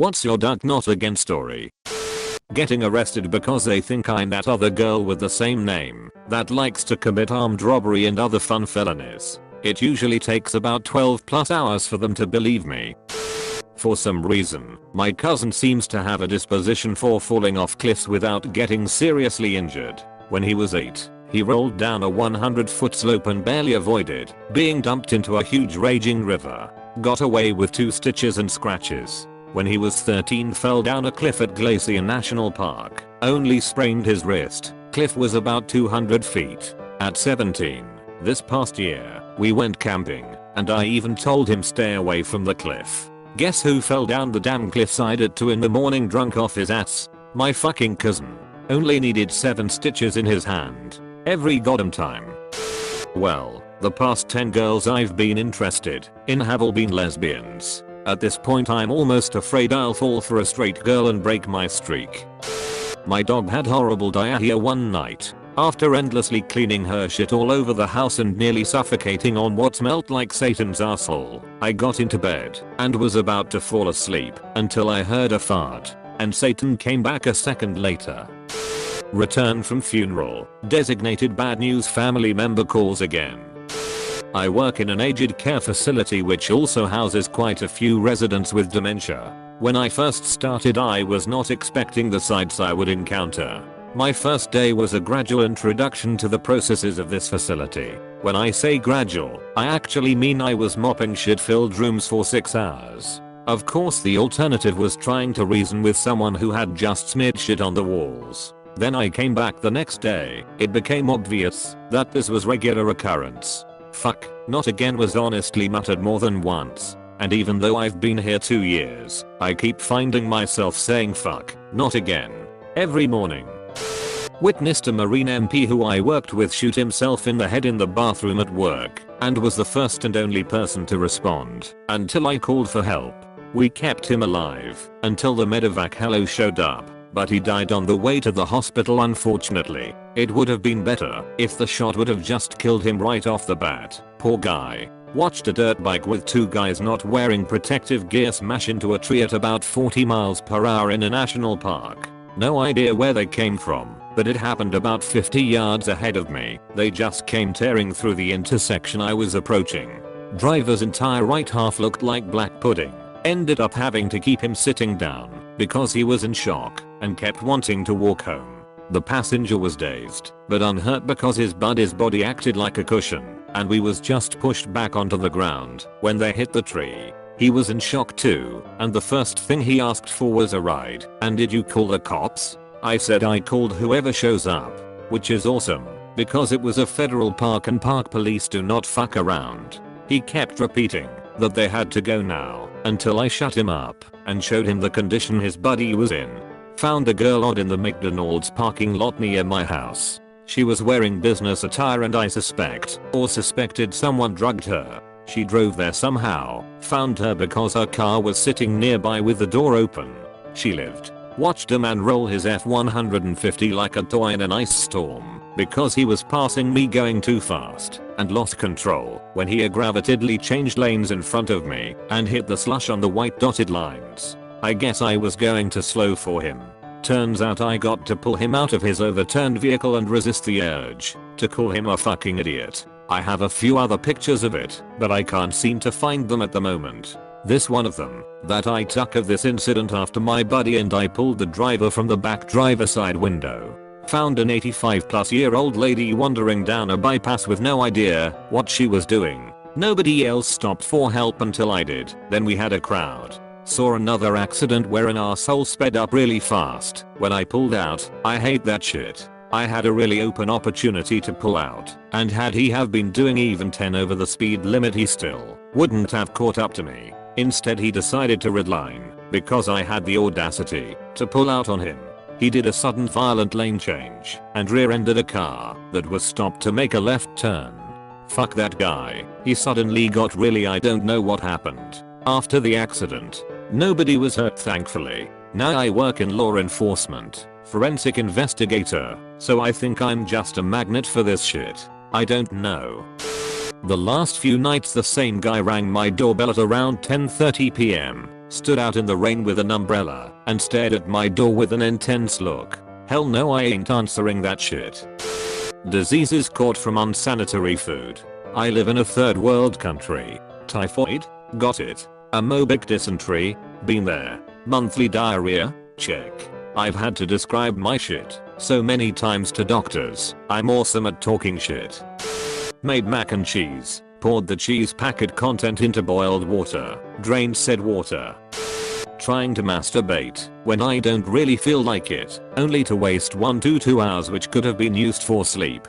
What's your duck not again story? Getting arrested because they think I'm that other girl with the same name that likes to commit armed robbery and other fun felonies. It usually takes about 12 plus hours for them to believe me. For some reason, my cousin seems to have a disposition for falling off cliffs without getting seriously injured. When he was 8, he rolled down a 100-foot slope and barely avoided being dumped into a huge raging river. Got away with 2 stitches and scratches. When he was 13, fell down a cliff at Glacier National Park. Only sprained his wrist. Cliff was about 200 feet. At 17, this past year, we went camping, and I even told him stay away from the cliff. Guess who fell down the damn cliffside at 2 in the morning drunk off his ass? My fucking cousin. Only needed 7 stitches in his hand. Every goddamn time. Well, the past 10 girls I've been interested in have all been lesbians. At this point I'm almost afraid I'll fall for a straight girl and break my streak. My dog had horrible diarrhea one night. After endlessly cleaning her shit all over the house and nearly suffocating on what smelled like Satan's asshole, I got into bed and was about to fall asleep until I heard a fart, and Satan came back a second later. Return from funeral. Designated bad news family member calls again. I work in an aged care facility which also houses quite a few residents with dementia. When I first started I was not expecting the sights I would encounter. My first day was a gradual introduction to the processes of this facility. When I say gradual, I actually mean I was mopping shit-filled rooms for 6 hours. Of course the alternative was trying to reason with someone who had just smeared shit on the walls. Then I came back the next day. It became obvious that this was regular occurrence. Fuck, not again was honestly muttered more than once. And even though I've been here 2 years, I keep finding myself saying fuck, not again. Every morning. Witnessed a Marine MP who I worked with shoot himself in the head in the bathroom at work, and was the first and only person to respond until I called for help. We kept him alive until the medevac helo showed up, but he died on the way to the hospital unfortunately. It would have been better if the shot would have just killed him right off the bat. Poor guy. Watched a dirt bike with 2 guys not wearing protective gear smash into a tree at about 40 miles per hour in a national park. No idea where they came from, but it happened about 50 yards ahead of me. They just came tearing through the intersection I was approaching. Driver's entire right half looked like black pudding. Ended up having to keep him sitting down because he was in shock and kept wanting to walk home. The passenger was dazed but unhurt because his buddy's body acted like a cushion and we was just pushed back onto the ground when they hit the tree. He was in shock too, and the first thing he asked for was a ride. And did you call the cops? I said I called whoever shows up, which is awesome because it was a federal park and park police do not fuck around. He kept repeating that they had to go now until I shut him up and showed him the condition his buddy was in. Found a girl odd in the McDonald's parking lot near my house. She was wearing business attire and I suspected someone drugged her. She drove there somehow, found her because her car was sitting nearby with the door open. She lived. Watched a man roll his F-150 like a toy in an ice storm because he was passing me going too fast and lost control when he aggravatingly changed lanes in front of me and hit the slush on the white dotted lines. I guess I was going too slow for him. Turns out I got to pull him out of his overturned vehicle and resist the urge to call him a fucking idiot. I have a few other pictures of it, but I can't seem to find them at the moment. This one of them that I took of this incident after my buddy and I pulled the driver from the back driver's side window. Found an 85-plus-year-old lady wandering down a bypass with no idea what she was doing. Nobody else stopped for help until I did. Then we had a crowd. Saw another accident where an arsehole sped up really fast. When I pulled out, I hate that shit. I had a really open opportunity to pull out, and had he have been doing even 10 over the speed limit he still wouldn't have caught up to me. Instead he decided to redline, because I had the audacity to pull out on him. He did a sudden violent lane change and rear-ended a car that was stopped to make a left turn. Fuck that guy. He suddenly got really I don't know what happened. After the accident, nobody was hurt thankfully. Now I work in law enforcement, forensic investigator, so I think I'm just a magnet for this shit. I don't know. The last few nights the same guy rang my doorbell at around 10:30 PM. stood out in the rain with an umbrella, and stared at my door with an intense look. Hell no, I ain't answering that shit. Diseases caught from unsanitary food. I live in a third world country. Typhoid? Got it. Amoebic dysentery? Been there. Monthly diarrhea? Check. I've had to describe my shit so many times to doctors. I'm awesome at talking shit. Made mac and cheese. Poured the cheese packet content into boiled water. Drained said water. Trying to masturbate when I don't really feel like it, only to waste 1 to 2 hours which could have been used for sleep.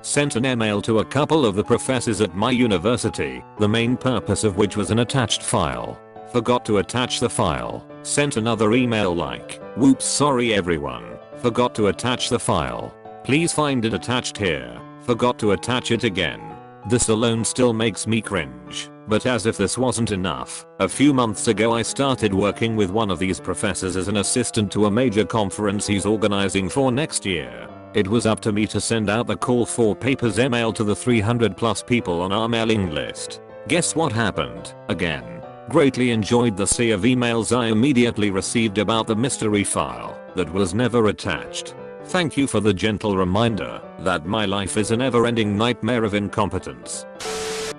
Sent an email to a couple of the professors at my university, the main purpose of which was an attached file. Forgot to attach the file. Sent another email like, whoops, sorry everyone. Forgot to attach the file. Please find it attached here. Forgot to attach it again. This alone still makes me cringe. But as if this wasn't enough, a few months ago I started working with one of these professors as an assistant to a major conference he's organizing for next year. It was up to me to send out the call for papers email to the 300 plus people on our mailing list. Guess what happened? Again. Greatly enjoyed the sea of emails I immediately received about the mystery file that was never attached. Thank you for the gentle reminder that my life is a never-ending nightmare of incompetence.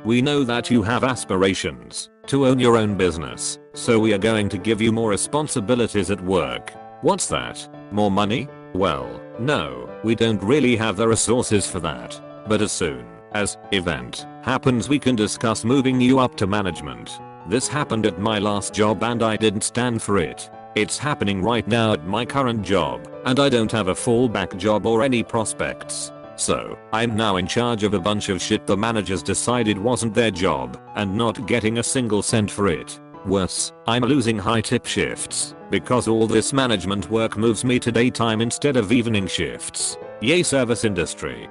We know that you have aspirations to own your own business, so we are going to give you more responsibilities at work. What's that? More money? Well, no, we don't really have the resources for that. But as soon as event happens we can discuss moving you up to management. This happened at my last job and I didn't stand for it. It's happening right now at my current job, and I don't have a fallback job or any prospects. So, I'm now in charge of a bunch of shit the managers decided wasn't their job, and not getting a single cent for it. Worse, I'm losing high tip shifts, because all this management work moves me to daytime instead of evening shifts. Yay service industry.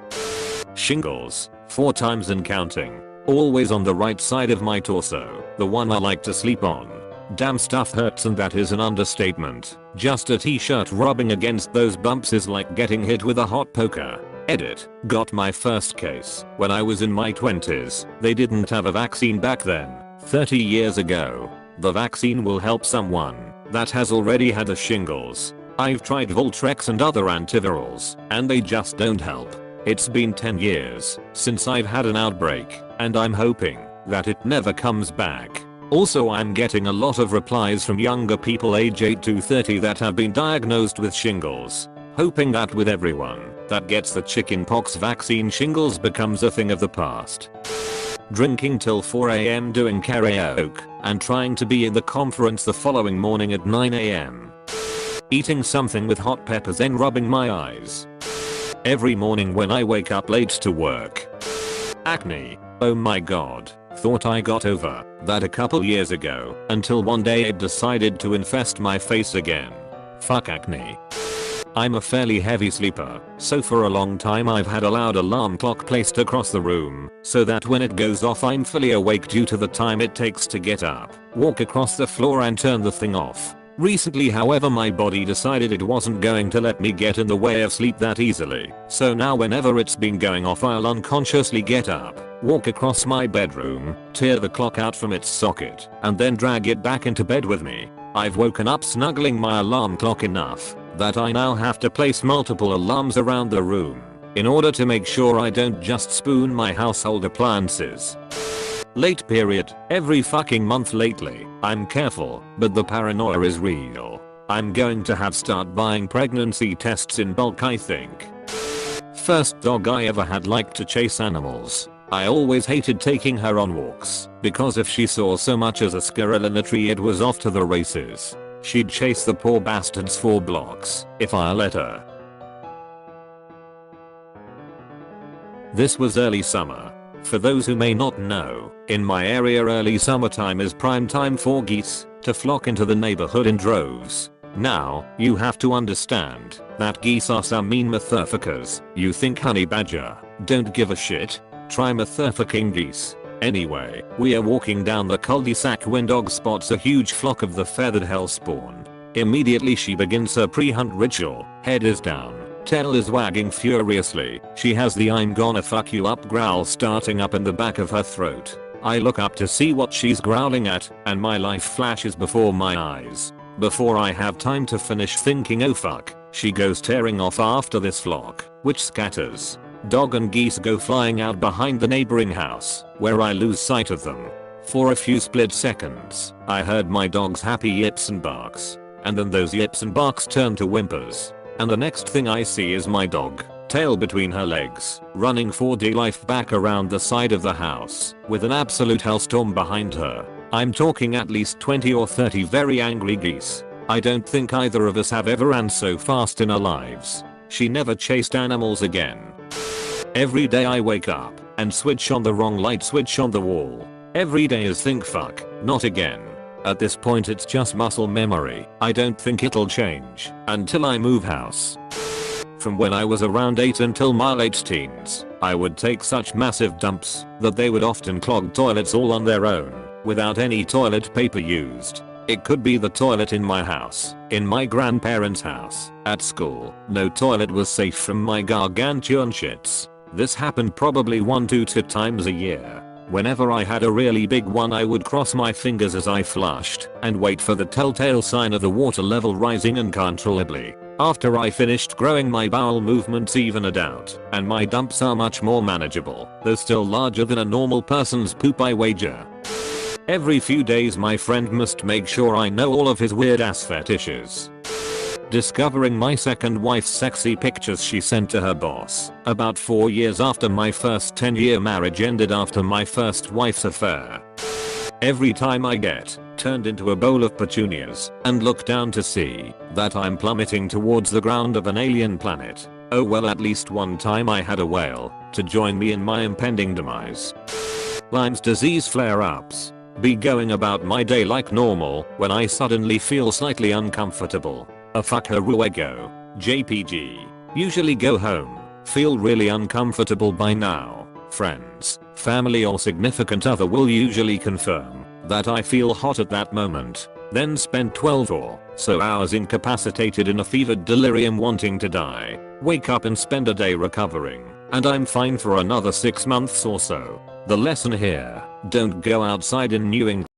Shingles, 4 times and counting. Always on the right side of my torso, the one I like to sleep on. Damn stuff hurts and that is an understatement. Just a t-shirt rubbing against those bumps is like getting hit with a hot poker. Edit. Got my first case when I was in my 20s. They didn't have a vaccine back then. 30 years ago. The vaccine will help someone that has already had the shingles. I've tried Voltrex and other antivirals, and they just don't help. It's been 10 years since I've had an outbreak, and I'm hoping that it never comes back. Also, I'm getting a lot of replies from younger people age 8 to 30 that have been diagnosed with shingles. Hoping that with everyone that gets the chickenpox vaccine, shingles becomes a thing of the past. Drinking till 4 AM doing karaoke and trying to be in the conference the following morning at 9 AM. Eating something with hot peppers then rubbing my eyes. Every morning when I wake up late to work. Acne. Oh my god. Thought I got over that a couple years ago until one day it decided to infest my face again. Fuck acne. I'm a fairly heavy sleeper, so for a long time I've had a loud alarm clock placed across the room so that when it goes off I'm fully awake due to the time it takes to get up, walk across the floor and turn the thing off. Recently however my body decided it wasn't going to let me get in the way of sleep that easily, so now whenever it's been going off I'll unconsciously get up, walk across my bedroom, tear the clock out from its socket, and then drag it back into bed with me. I've woken up snuggling my alarm clock enough that I now have to place multiple alarms around the room in order to make sure I don't just spoon my household appliances. Late period, every fucking month lately. I'm careful, but the paranoia is real. I'm going to start buying pregnancy tests in bulk I think. First dog I ever had liked to chase animals. I always hated taking her on walks, because if she saw so much as a squirrel in a tree it was off to the races. She'd chase the poor bastards for blocks, if I let her. This was early summer. For those who may not know, in my area early summertime is prime time for geese to flock into the neighborhood in droves. Now, you have to understand that geese are some mean motherfuckers. You think honey badger don't give a shit? Try motherfucking geese. Anyway, we are walking down the cul-de-sac when dog spots a huge flock of the feathered hellspawn. Immediately she begins her pre-hunt ritual. Head is down, tail is wagging furiously. She has the I'm gonna fuck you up growl starting up in the back of her throat. I look up to see what she's growling at, and my life flashes before my eyes. Before I have time to finish thinking oh fuck, she goes tearing off after this flock, which scatters. Dog and geese go flying out behind the neighboring house, where I lose sight of them. For a few split seconds, I heard my dog's happy yips and barks, and then those yips and barks turn to whimpers. And the next thing I see is my dog, tail between her legs, running for dear life back around the side of the house, with an absolute hellstorm behind her. I'm talking at least 20 or 30 very angry geese. I don't think either of us have ever ran so fast in our lives. She never chased animals again. Every day I wake up and switch on the wrong light switch on the wall. Every day is think fuck, not again. At this point it's just muscle memory. I don't think it'll change until I move house. From when I was around 8 until my late teens, I would take such massive dumps that they would often clog toilets all on their own, without any toilet paper used. It could be the toilet in my house, in my grandparents' house, at school. No toilet was safe from my gargantuan shits. This happened probably 1 to 2 times a year. Whenever I had a really big one I would cross my fingers as I flushed and wait for the telltale sign of the water level rising uncontrollably. After I finished growing my bowel movements evened out and my dumps are much more manageable, though still larger than a normal person's poop I wager. Every few days my friend must make sure I know all of his weird ass fetishes. Discovering my second wife's sexy pictures she sent to her boss about 4 years after my first 10-year marriage ended after my first wife's affair. Every time I get turned into a bowl of petunias and look down to see that I'm plummeting towards the ground of an alien planet. Oh well, at least one time I had a whale to join me in my impending demise. Lyme's disease flare-ups. Be going about my day like normal when I suddenly feel slightly uncomfortable. A fuckaruego. JPG. Usually go home, feel really uncomfortable by now. Friends, family or significant other will usually confirm that I feel hot at that moment. Then spend 12 or so hours incapacitated in a fevered delirium wanting to die. Wake up and spend a day recovering, and I'm fine for another 6 months or so. The lesson here, don't go outside in New England